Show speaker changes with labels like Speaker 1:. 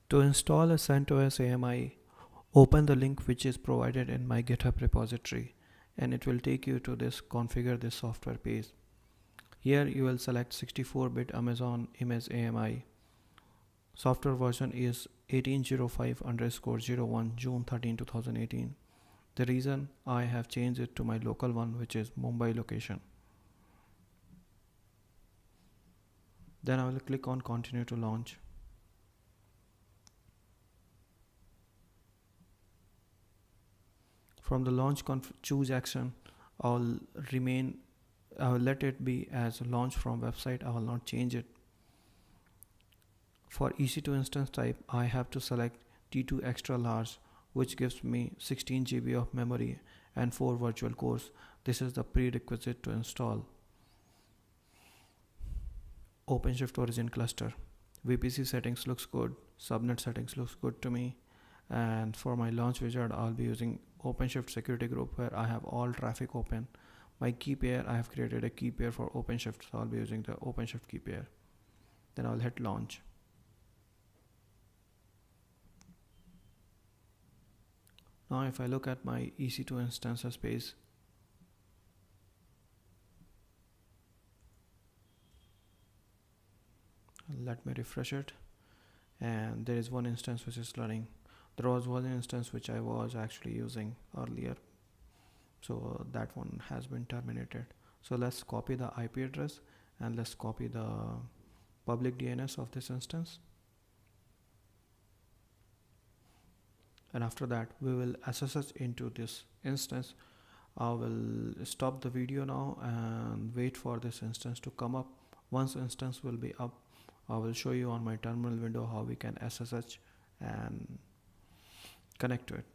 Speaker 1: To install a CentOS AMI, open the link which is provided in my GitHub repository and it will take you to this configure this software page. Here you will select 64-bit Amazon image AMI. Software version is 1805_01 June 13, 2018. The reason I have changed it to my local one, which is Mumbai location. Then I will click on continue to launch. From the launch choose action, I will let it be as launch from website. I will not change it. For EC2 instance type, I have to select T2 extra large, which gives me 16 GB of memory and 4 virtual cores. This is the prerequisite to install. OpenShift origin cluster. VPC settings looks good. Subnet settings looks good to me. And for my launch wizard, I'll be using OpenShift security group where I have all traffic open. My key pair, I have created a key pair for OpenShift, so I'll be using the OpenShift key pair. Then I'll hit launch. Now if I look at my EC2 instances page, let me refresh it, and there is one instance which is running. There was one instance which I was actually using earlier, so that one has been terminated. So let's copy the IP address and let's copy the public DNS of this instance. And after that we will SSH into this instance. I will stop the video now and wait for this instance to come up. Once instance will be up, I will show you on my terminal window how we can SSH and connect to it.